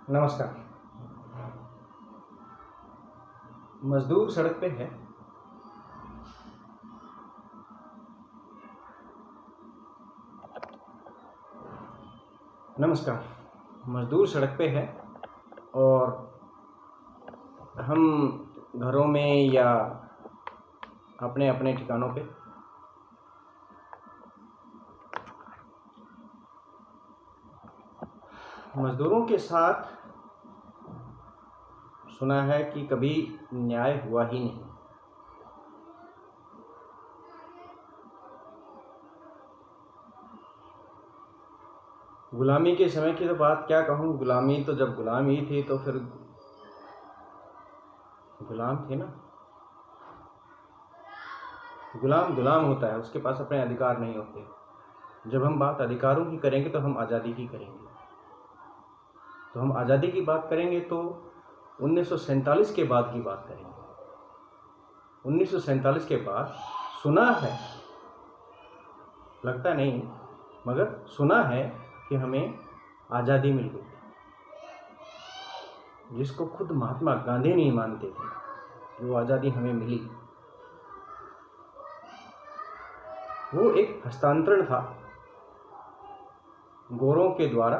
नमस्कार। मजदूर सड़क पे है। नमस्कार। मजदूर सड़क पे है और हम घरों में या अपने अपने ठिकानों पे मजदूरों के साथ सुना है कि कभी न्याय हुआ ही नहीं। गुलामी के समय की तो बात क्या कहूँ, गुलामी तो जब गुलाम ही थी तो फिर गुलाम थे ना। गुलाम गुलाम होता है, उसके पास अपने अधिकार नहीं होते। जब हम बात अधिकारों की करेंगे तो हम आज़ादी की करेंगे। तो हम आज़ादी की बात करेंगे तो 1947 के बाद की बात करेंगे। 1947 के बाद सुना है, लगता नहीं मगर सुना है कि हमें आज़ादी मिल गई, जिसको खुद महात्मा गांधी नहीं मानते थे कि वो आज़ादी हमें मिली। वो एक हस्तांतरण था गोरों के द्वारा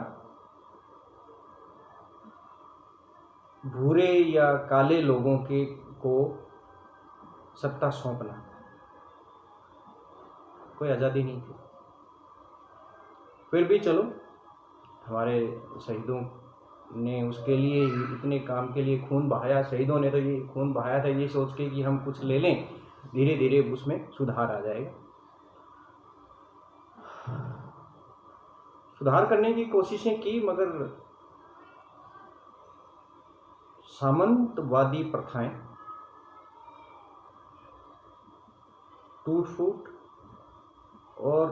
भूरे या काले लोगों के को सत्ता सौंपना। कोई आज़ादी नहीं थी। फिर भी चलो, हमारे शहीदों ने उसके लिए इतने काम के लिए खून बहाया। शहीदों ने तो ये खून बहाया था ये सोच के कि हम कुछ ले लें, धीरे धीरे उसमें सुधार आ जाएगा। सुधार करने की कोशिशें की मगर सामंतवादी प्रथाएं, टूट फूट और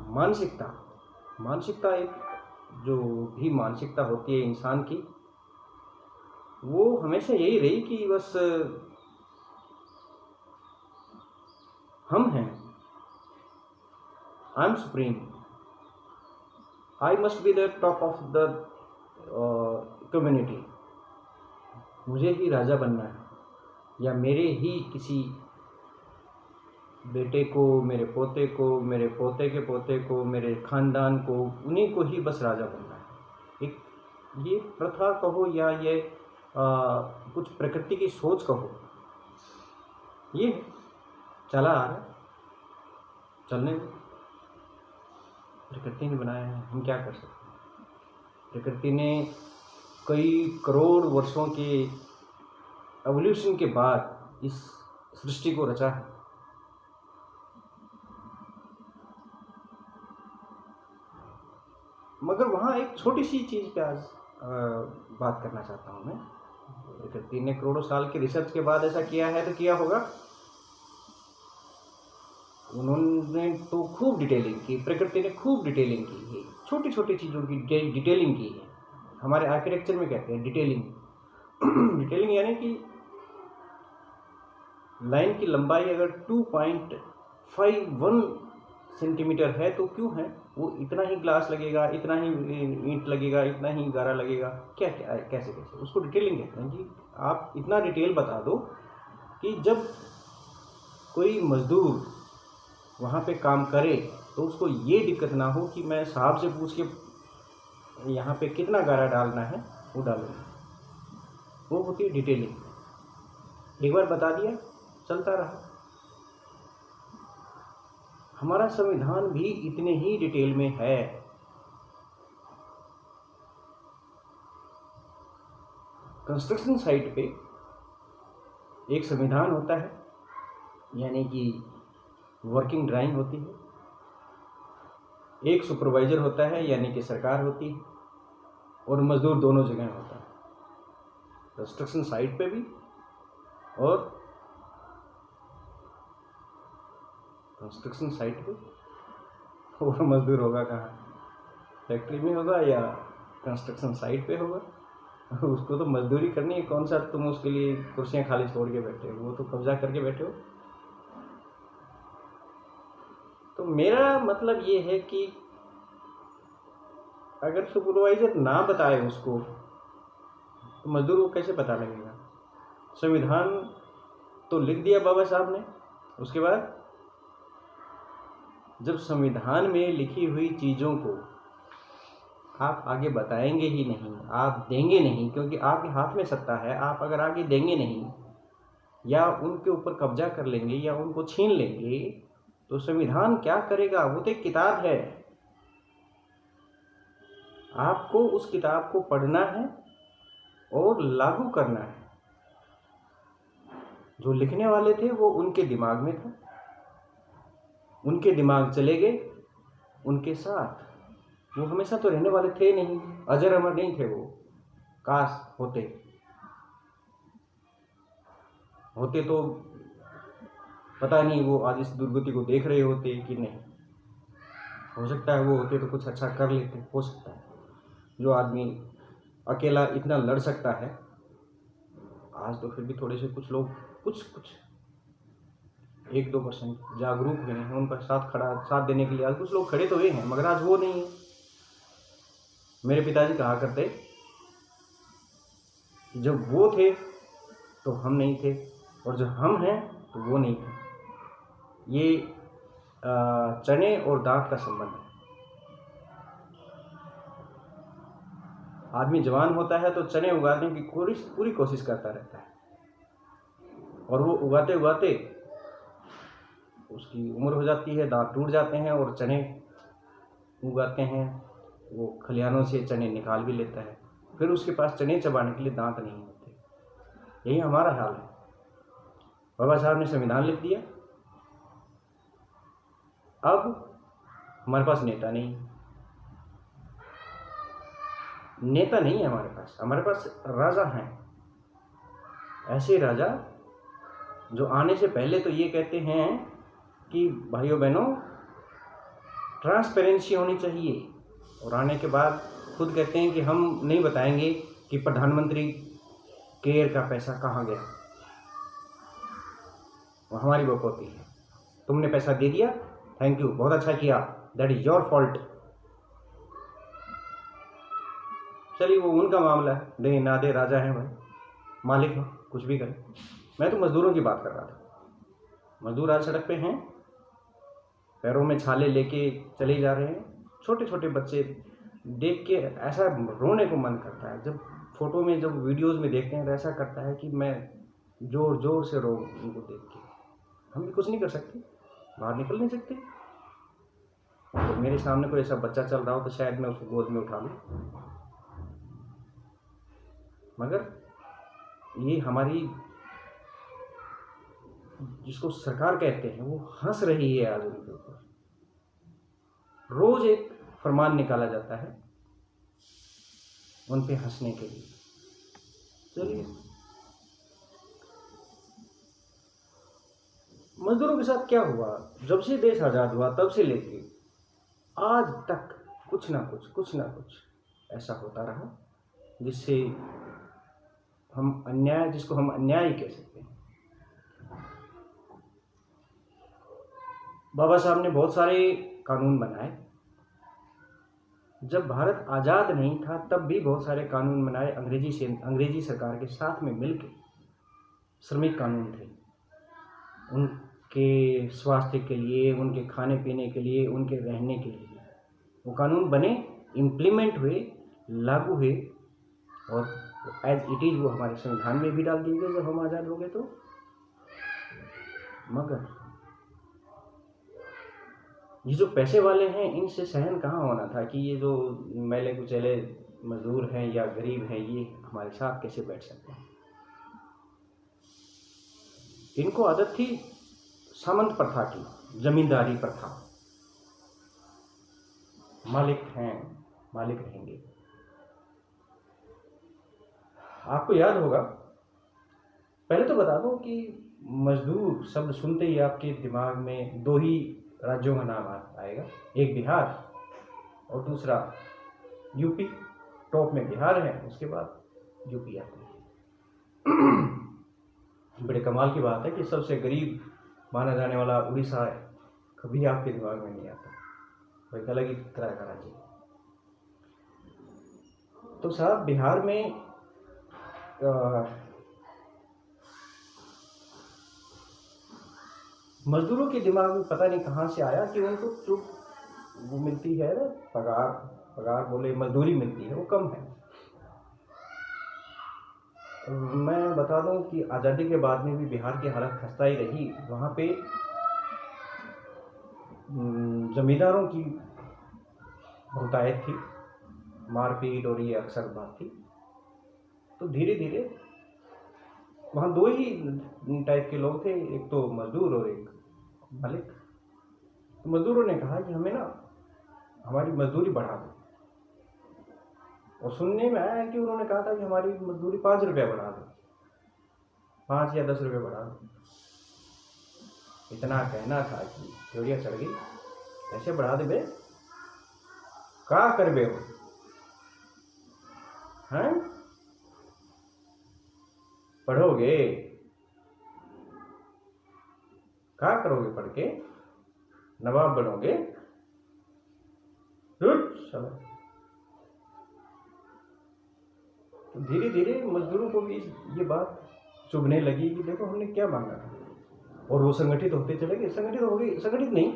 मानसिकता एक जो भी मानसिकता होती है इंसान की, वो हमेशा यही रही कि बस हम हैं, I am supreme, I must be the top of the community. मुझे ही राजा बनना है या मेरे ही किसी बेटे को, मेरे पोते को, मेरे पोते के पोते को, मेरे खानदान को, उन्हीं को ही बस राजा बनना है। एक ये प्रथा कहो या ये कुछ प्रकृति की सोच कहो, ये चला आ रहा है, चलने में। प्रकृति ने बनाया है, हम क्या कर सकते हैं। प्रकृति ने कई करोड़ वर्षों के एवोल्यूशन के बाद इस सृष्टि को रचा है। मगर वहाँ एक छोटी सी चीज़ पे आज बात करना चाहता हूँ मैं। प्रकृति ने करोड़ों साल के रिसर्च के बाद ऐसा किया है तो किया होगा। उन्होंने तो खूब डिटेलिंग की, प्रकृति ने खूब डिटेलिंग की है, छोटी छोटी चीज़ों की डिटेलिंग की है। हमारे आर्किटेक्चर में कहते हैं डिटेलिंग। डिटेलिंग यानी कि लाइन की लंबाई अगर 2.51 सेंटीमीटर है तो क्यों है वो इतना ही ग्लास लगेगा, इतना ही ईंट लगेगा, इतना ही गारा लगेगा, क्या क्या कैसे कैसे, उसको डिटेलिंग कहते हैं। कि आप इतना डिटेल बता दो कि जब कोई मजदूर वहाँ पे काम करे तो उसको ये दिक्कत ना हो कि मैं साहब से पूछ के यहाँ पे कितना गारा डालना है वो डालूंगा। वो होती है डिटेलिंग। एक बार बता दिया, चलता रहा। हमारा संविधान भी इतने ही डिटेल में है। कंस्ट्रक्शन साइट पे एक संविधान होता है, यानी कि वर्किंग ड्राइंग होती है। एक सुपरवाइजर होता है, यानी कि सरकार होती है, और मजदूर दोनों जगह होता है, कंस्ट्रक्शन साइट पे भी और कंस्ट्रक्शन साइट पे। और मजदूर होगा कहाँ, फैक्ट्री में होगा या कंस्ट्रक्शन साइट पे होगा। उसको तो मजदूरी करनी है, कौन सा तुम उसके लिए कुर्सियां खाली छोड़ के बैठे हो, वो तो कब्जा करके बैठे हो। तो मेरा मतलब ये है कि अगर सुपरवाइजर ना बताए उसको तो मजदूर को कैसे पता लगेगा? संविधान तो लिख दिया बाबा साहब ने, उसके बाद जब संविधान में लिखी हुई चीज़ों को आप आगे बताएंगे ही नहीं, आप देंगे नहीं, क्योंकि आपके हाथ में सत्ता है, आप अगर आगे देंगे नहीं या उनके ऊपर कब्जा कर लेंगे या उनको छीन लेंगे तो संविधान क्या करेगा? वो तो एक किताब है, आपको उस किताब को पढ़ना है और लागू करना है। जो लिखने वाले थे वो उनके दिमाग में था, उनके दिमाग चले गए उनके साथ, वो हमेशा तो रहने वाले थे नहीं, अजर अमर नहीं थे वो। काश होते तो पता नहीं वो आज इस दुर्गति को देख रहे होते कि नहीं। हो सकता है वो होते तो कुछ अच्छा कर लेते, हो सकता है। जो आदमी अकेला इतना लड़ सकता है आज, तो फिर भी थोड़े से कुछ लोग कुछ 1-2% जागरूक हुए हैं, उनका साथ देने के लिए आज कुछ लोग खड़े तो हुए हैं, मगर आज वो नहीं है। मेरे पिताजी कहा करते जब वो थे तो हम नहीं थे, और जब हम हैं तो वो नहीं थे। ये चने और दांत का संबंध है। आदमी जवान होता है तो चने उगाने की पूरी कोशिश करता रहता है, और वो उगाते उगाते उसकी उम्र हो जाती है, दांत टूट जाते हैं, और चने उगाते हैं, वो खलिहानों से चने निकाल भी लेता है, फिर उसके पास चने चबाने के लिए दांत नहीं होते। यही हमारा हाल है। बाबा साहब ने संविधान लिख दिया, अब हमारे पास नेता नहीं है हमारे पास राजा हैं। ऐसे राजा जो आने से पहले तो ये कहते हैं कि भाइयों बहनों ट्रांसपेरेंसी होनी चाहिए, और आने के बाद खुद कहते हैं कि हम नहीं बताएंगे कि प्रधानमंत्री केयर का पैसा कहाँ गया, वो हमारी बकौती है। तुमने पैसा दे दिया, थैंक यू, बहुत अच्छा किया, दैट इज योर फॉल्ट। चलिए वो उनका मामला है, दे ना दे, राजा है भाई, मालिक है, कुछ भी करें। मैं तो मजदूरों की बात कर रहा था। मजदूर आज सड़क पे हैं, पैरों में छाले लेके चले जा रहे हैं। छोटे छोटे बच्चे देख के ऐसा रोने को मन करता है, जब फोटो में जब वीडियोस में देखते हैं तो ऐसा करता है कि मैं जोर जोर से रो उनको देख के। हम भी कुछ नहीं कर सकते, बाहर निकल नहीं सकते। तो मेरे सामने कोई ऐसा बच्चा चल रहा हो तो शायद मैं उसको गोद में उठा लूँ, मगर ये हमारी जिसको सरकार कहते हैं वो हंस रही है आज उनके ऊपर। रोज एक फरमान निकाला जाता है उन पे हंसने के लिए। चलिए, मजदूरों के साथ क्या हुआ? जब से देश आज़ाद हुआ तब से लेके आज तक कुछ ना कुछ ऐसा होता रहा जिसको हम अन्याय कह सकते हैं। बाबा साहब ने बहुत सारे कानून बनाए। जब भारत आज़ाद नहीं था तब भी बहुत सारे कानून बनाए अंग्रेजी सरकार के साथ में मिलकर। श्रमिक कानून थे, उनके स्वास्थ्य के लिए, उनके खाने पीने के लिए, उनके रहने के लिए वो कानून बने, इम्प्लीमेंट हुए, लागू हुए, और एज इट इज़ वो हमारे संविधान में भी डाल दिए गए जब हम आज़ाद हो गए तो। मगर ये जो पैसे वाले हैं इनसे सहन कहाँ होना था कि ये जो मैले कुचैले मजदूर हैं या गरीब हैं ये हमारे साथ कैसे बैठ सकते हैं। इनको आदत थी सामंत प्रथा की, जमींदारी प्रथा। मालिक हैं, मालिक रहेंगे। आपको याद होगा, पहले तो बता दो कि मजदूर शब्द सुनते ही आपके दिमाग में दो ही राज्यों का नाम आएगा, एक बिहार और दूसरा यूपी। टॉप में बिहार है, उसके बाद यूपी आता है। बड़े कमाल की बात है कि सबसे गरीब माना जाने वाला उड़ीसा है, कभी आपके दिमाग में नहीं आता। वो एक अलग ही तरह का राज्य है। तो साहब बिहार में मजदूरों के दिमाग में पता नहीं कहाँ से आया कि उनको जो वो मिलती है ना, पगार पगार बोले मजदूरी मिलती है, वो कम है। मैं बता दूं कि आज़ादी के बाद में भी बिहार की हालत खस्ता ही रही। वहाँ पे जमींदारों की बहुतायत थी, मारपीट और ये अक्सर बात थी। तो धीरे धीरे वहाँ दो ही टाइप के लोग थे, एक तो मजदूर और एक मालिक। तो मजदूरों ने कहा कि हमें ना हमारी मजदूरी बढ़ा दो, और सुनने में आया कि उन्होंने कहा था कि हमारी मजदूरी 5 रुपये बढ़ा दो, 5 या 10 रुपये बढ़ा दो। इतना कहना था कि जोड़िया चढ़ गई, कैसे बढ़ा दे बे, का करबे हो हैं, पढ़ोगे, का करोगे पढ़ के, नवाब बनोगे, तो धीरे धीरे मजदूरों को भी ये बात चुभने लगी कि देखो हमने क्या मांगा था, और वो संगठित होते चले गए, संगठित हो गए, संगठित नहीं,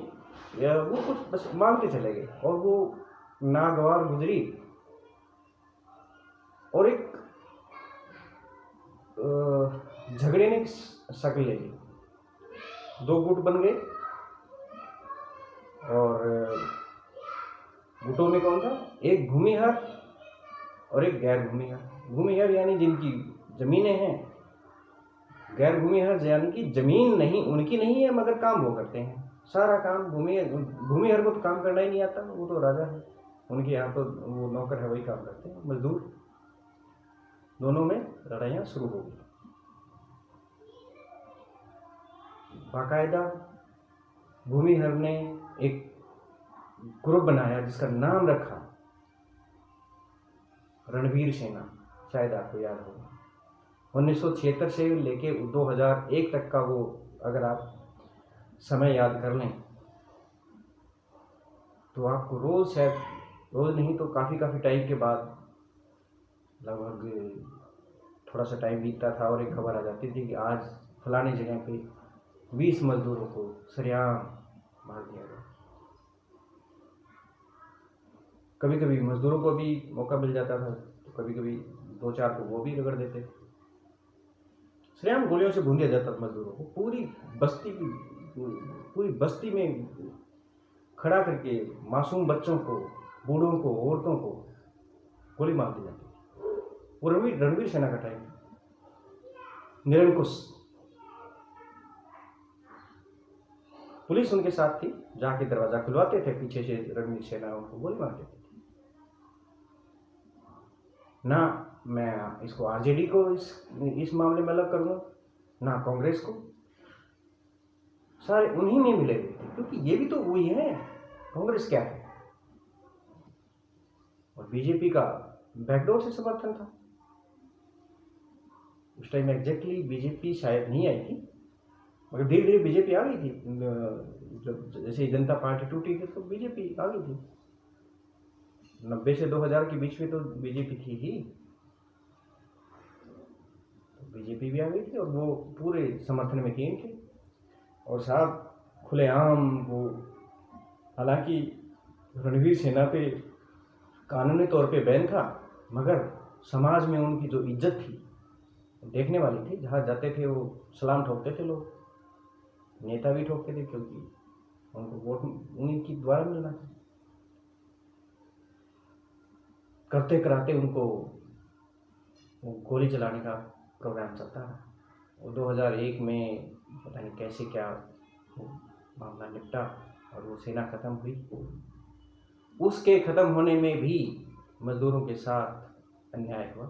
वो कुछ बस मांगते चले गए, और वो नागवार गुजरी, और एक झगड़े ने शक्ल ले ली। 2 गुट बन गए, और गुटों में कौन था, एक भूमिहार और एक गैर भूमिहार। भूमिहार यानी जिनकी जमीनें हैं, गैर भूमिहार यानी कि जमीन नहीं उनकी नहीं है मगर काम वो करते हैं, सारा काम। भूमिहार को तो काम करना ही नहीं आता, वो तो राजा है, उनके यहाँ तो वो नौकर है, वही काम करते हैं। मजदूर दोनों में लड़ाइयाँ शुरू हो गई। बाकायदा भूमिहार ने एक ग्रुप बनाया जिसका नाम रखा रणवीर सेना, शायद आपको याद होगा। 1976 से लेके 2001 तक का वो अगर आप समय याद कर लें तो आपको रोज़, शायद रोज़ नहीं तो काफ़ी टाइम के बाद, लगभग थोड़ा सा टाइम बीतता था और एक खबर आ जाती थी कि आज फलाने जगह पे 20 मजदूरों को सरेआम मार दिया गया। कभी कभी मजदूरों को भी मौका मिल जाता था, तो कभी कभी 2-4 को वो भी रगड़ देते। सरेआम गोलियों से भून दिया जाता था मजदूरों को, पूरी बस्ती में खड़ा करके मासूम बच्चों को, बूढ़ों को, औरतों को गोली मार दी जाती थी। वो रणवीर सेना का टाइम, निरंकुश पुलिस उनके साथ थी, जाके दरवाजा खुलवाते थे, पीछे से रणवीर सेना उनको गोली मार देती थी। ना मैं इसको आरजेडी को इस मामले में अलग करूँगा, ना कांग्रेस को, सारे उन्हीं में मिले हुए थे, क्योंकि ये भी तो वही है। कांग्रेस क्या है, और बीजेपी का बैकडोर से समर्थन था। उस टाइम एग्जैक्टली बीजेपी शायद नहीं आई थी, मगर धीरे धीरे बीजेपी आ गई थी। जब जैसे जनता पार्टी टूटी थी तो बीजेपी आ गई थी। 90 से 2000 के बीच में तो बीजेपी थी ही, तो बीजेपी भी आ गई थी और वो पूरे समर्थन में थी इनके। और साहब खुलेआम वो, हालांकि रणवीर सेना पे कानूनी तौर पे बैन था, मगर समाज में उनकी जो इज्जत थी देखने वाली थी। जहाँ जाते थे वो सलाम ठोकते थे लोग, नेता भी ठोकते थे, क्योंकि उनको वोट उन्हीं की द्वारा मिलना था। करते कराते उनको गोली चलाने का प्रोग्राम चलता रहा, और 2001 में पता नहीं कैसे क्या वो मामला निपटा और वो सेना ख़त्म हुई। उसके ख़त्म होने में भी मजदूरों के साथ अन्याय हुआ।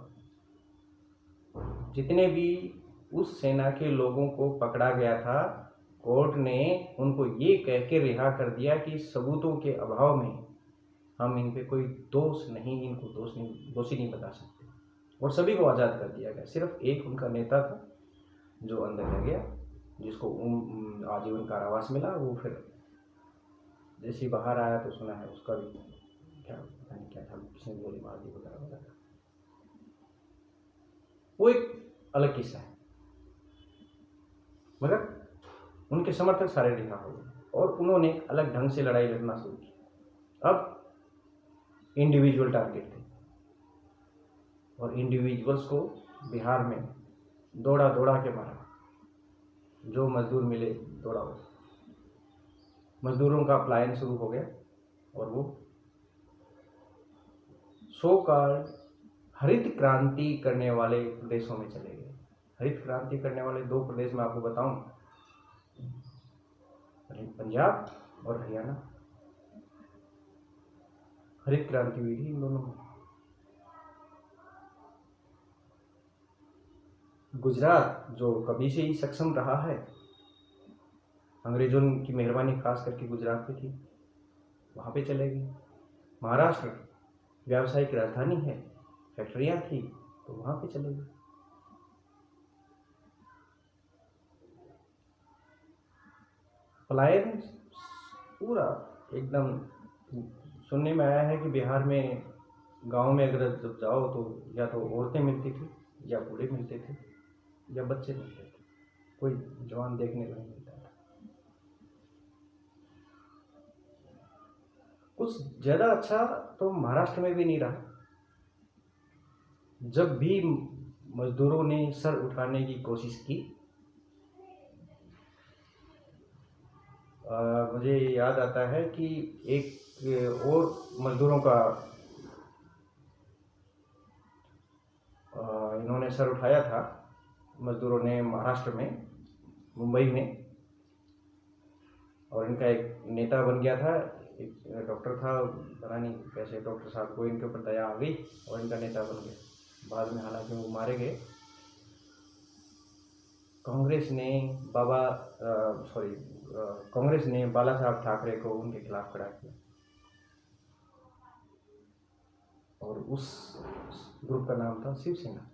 जितने भी उस सेना के लोगों को पकड़ा गया था, कोर्ट ने उनको ये कह के रिहा कर दिया कि सबूतों के अभाव में हम इन पे कोई दोष नहीं, इनको दोषी नहीं बता सकते, और सभी को आज़ाद कर दिया गया। सिर्फ एक उनका नेता था जो अंदर रह गया, जिसको आजीवन कारावास मिला। वो फिर जैसे ही बाहर आया तो सुना है उसका भी क्या पता नहीं क्या था, किसी ने गोली मार दी वगैरह वगैरह। वो एक अलग किस्सा है, मगर उनके समर्थक सारे रिहा हो गए और उन्होंने अलग ढंग से लड़ाई लड़ना शुरू की। अब इंडिविजुअल टारगेट थे और इंडिविजुअल्स को बिहार में दौड़ा दौड़ा के मारा, जो मजदूर मिले दौड़ा वो। मजदूरों का पलायन शुरू हो गया और वो सो कॉल्ड हरित क्रांति करने वाले प्रदेशों में चले गए। हरित क्रांति करने वाले 2 प्रदेश मैं आपको बताऊं, पंजाब और हरियाणा। हरित क्रांति हुई थी इन दोनों में। गुजरात जो कभी से ही सक्षम रहा है, अंग्रेजों की मेहरबानी खास करके गुजरात पे थी, वहाँ पे चले गए। महाराष्ट्र व्यावसायिक राजधानी है, फैक्ट्रियाँ थी, तो वहाँ पे चले गए। पलायन पूरा एकदम। सुनने में आया है कि बिहार में गांव में अगर जब जाओ तो या तो औरतें मिलती थी या बूढ़े मिलते थे या बच्चे मिलते थे, कोई जवान देखने को नहीं मिलता था। कुछ ज़्यादा अच्छा तो महाराष्ट्र में भी नहीं रहा। जब भी मजदूरों ने सर उठाने की कोशिश की, मुझे याद आता है कि एक और मजदूरों का इन्होंने सर उठाया था, मजदूरों ने महाराष्ट्र में, मुंबई में, और इनका एक नेता बन गया था, एक डॉक्टर था, पता नहीं कैसे डॉक्टर साहब को इनके ऊपर दया आ गई और इनका नेता बन गया। बाद में हालांकि वो मारे गए। कांग्रेस ने बाला साहब ठाकरे को उनके खिलाफ खड़ा किया और उस ग्रुप का नाम था शिवसेना।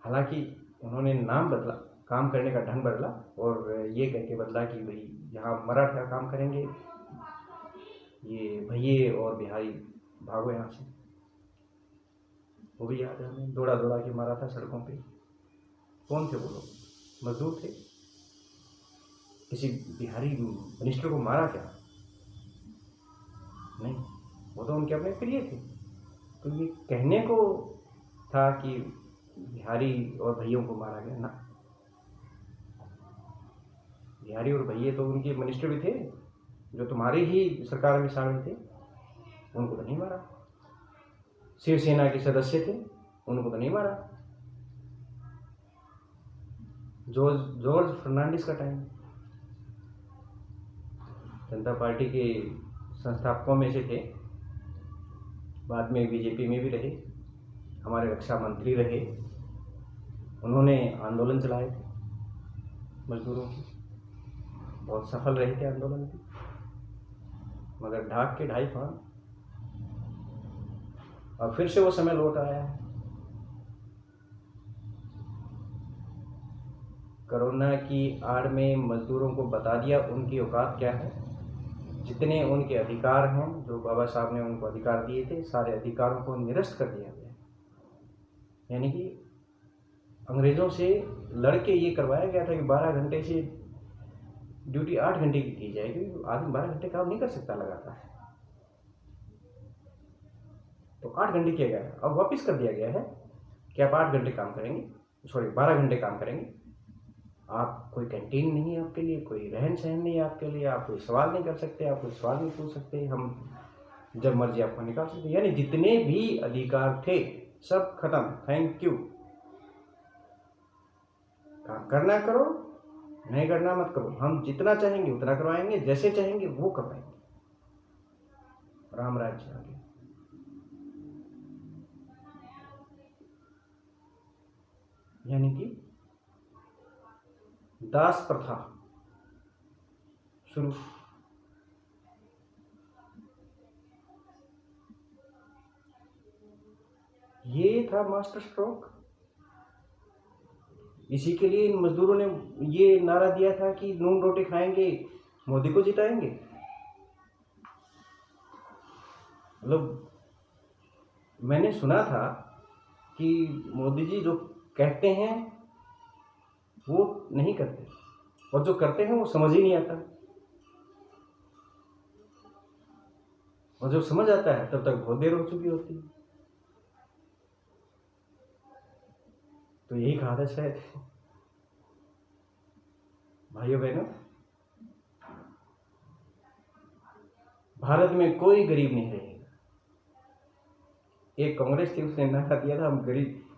हालांकि उन्होंने नाम बदला, काम करने का ढंग बदला और ये कह के बदला कि भाई यहाँ मराठा काम करेंगे, ये भैये और बिहारी भागो यहाँ से। वो भी याद है हमें, दौड़ा दौड़ा के मारा था सड़कों पे। कौन थे वो लोग? मजदूर थे। किसी बिहारी मिनिस्टर को मारा क्या? नहीं, वो तो उनके अपने प्रिय थे। तो ये कहने को था कि बिहारी और भैयों को मारा गया ना। बिहारी और भैये तो उनके मिनिस्टर भी थे, जो तुम्हारी ही सरकार में शामिल थे, उनको तो नहीं मारा। शिवसेना के सदस्य थे, उनको तो नहीं मारा। जॉर्ज फर्नांडिस का टाइम, जनता पार्टी के संस्थापकों में से थे, बाद में बीजेपी में भी रहे, हमारे रक्षा मंत्री रहे। उन्होंने आंदोलन चलाए थे मजदूरों की, बहुत सफल रहे थे आंदोलन की, मगर ढाक के 2.5 फान। और फिर से वो समय लौट आया है। कोरोना की आड़ में मजदूरों को बता दिया उनकी औकात क्या है। जितने उनके अधिकार हैं, जो बाबा साहब ने उनको अधिकार दिए थे, सारे अधिकारों को निरस्त कर दिया गया। यानी कि अंग्रेजों से लड़के ये करवाया गया था कि 12 घंटे से ड्यूटी 8 घंटे की की जाएगी। आदमी 12 घंटे काम नहीं कर सकता लगातार, तो 8 घंटे किया गया है। अब वापस कर दिया गया है कि आप 8 घंटे काम करेंगे, 12 घंटे काम करेंगे। आप कोई कैंटीन नहीं है आपके लिए, कोई रहन सहन नहीं है आपके लिए, आप कोई सवाल नहीं कर सकते, आप कोई सवाल नहीं पूछ सकते, हम जब मर्जी आपको निकाल सकते। यानी जितने भी अधिकार थे सब खत्म। Thank you. काम करना करो, नहीं करना मत करो। हम जितना चाहेंगे उतना करवाएंगे, जैसे चाहेंगे वो करवाएंगे। राम राज्य आ गया। यानी कि दास प्रथा शुरू। ये था मास्टर स्ट्रोक। इसी के लिए इन मजदूरों ने ये नारा दिया था कि नून रोटी खाएंगे, मोदी को जिताएंगे। मतलब मैंने सुना था कि मोदी जी जो कहते हैं वो नहीं करते, और जो करते हैं वो समझ ही नहीं आता, और जब समझ आता है तब तक बहुत देर हो चुकी होती है। तो यही कहा था शायद। भाइयों बहनों, भारत में कोई गरीब नहीं रहेगा। एक कांग्रेस थी, उसने नारा दिया था हम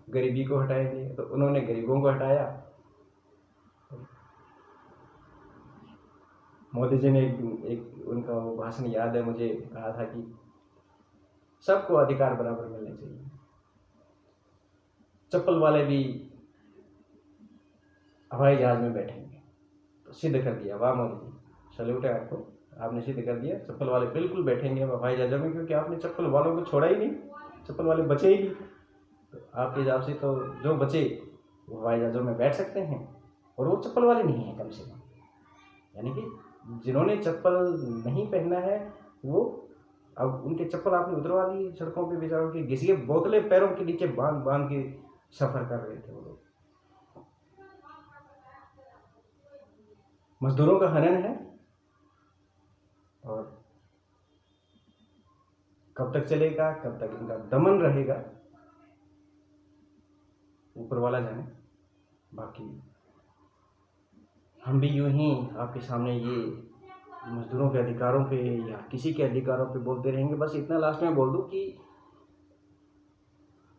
गरीबी को हटाएंगे, तो उन्होंने गरीबों को हटाया। मोदी जी ने एक उनका वो भाषण याद है मुझे, कहा था कि सबको अधिकार बराबर मिलने चाहिए। चप्पल वाले भी हवाई जहाज में बैठेंगे, तो सिद्ध कर दिया। वाह मोदी जी, सैल्यूट है आपको, आपने सिद्ध कर दिया। चप्पल वाले बिल्कुल बैठेंगे हवाई जहाजों में, क्योंकि आपने चप्पल वालों को छोड़ा ही नहीं, चप्पल वाले बचे ही नहीं। तो आपके हिसाब से तो जो बचे वो हवाई जहाजों में बैठ सकते हैं, और वो चप्पल वाले नहीं हैं कम से कम। यानी कि जिन्होंने चप्पल नहीं पहना है वो, अब उनके चप्पल आपने उतरवा दी सड़कों पे, बेचारों की घिस के बोतलें पैरों के नीचे बांध बांध के सफर कर रहे थे वो लोग। मजदूरों का हनन है, और कब तक चलेगा, कब तक इनका दमन रहेगा, ऊपर वाला जाने। बाकी हम भी यूं ही आपके सामने ये मजदूरों के अधिकारों पे या किसी के अधिकारों पे बोलते रहेंगे। बस इतना लास्ट में बोल दूं कि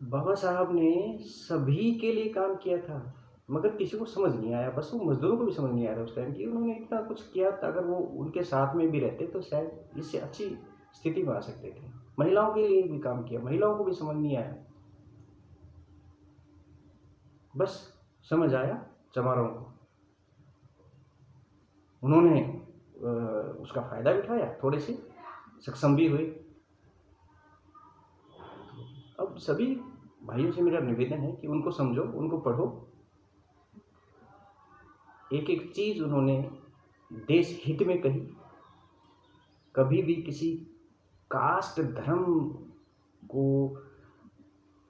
बाबा साहब ने सभी के लिए काम किया था, मगर किसी को समझ नहीं आया। बस वो मजदूरों को भी समझ नहीं आ रहा उस टाइम कि उन्होंने इतना कुछ किया था। अगर वो उनके साथ में भी रहते तो शायद इससे अच्छी स्थिति में आ सकते थे। महिलाओं के लिए भी काम किया, महिलाओं को भी समझ नहीं आया। बस समझ आया चमारों को, उन्होंने उसका फायदा भी उठाया, थोड़े से सक्षम भी हुए। अब सभी भाइयों से मेरा निवेदन है कि उनको समझो, उनको पढ़ो। एक एक चीज उन्होंने देश हित में कही, कभी भी किसी कास्ट धर्म को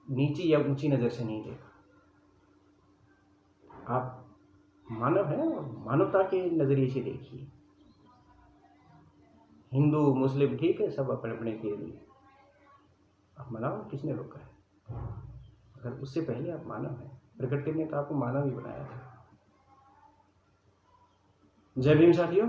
नीची या ऊंची नजर से नहीं देखा। आप मानव हैं और मानवता के नजरिए से देखिए। हिंदू मुस्लिम ठीक है, सब अपने अपने के लिए आप मनाओ, किसने रोका है? अगर उससे पहले आप मानव हैं, प्रकृति ने तो आपको मानव ही बनाया था। जय भीम साथियों।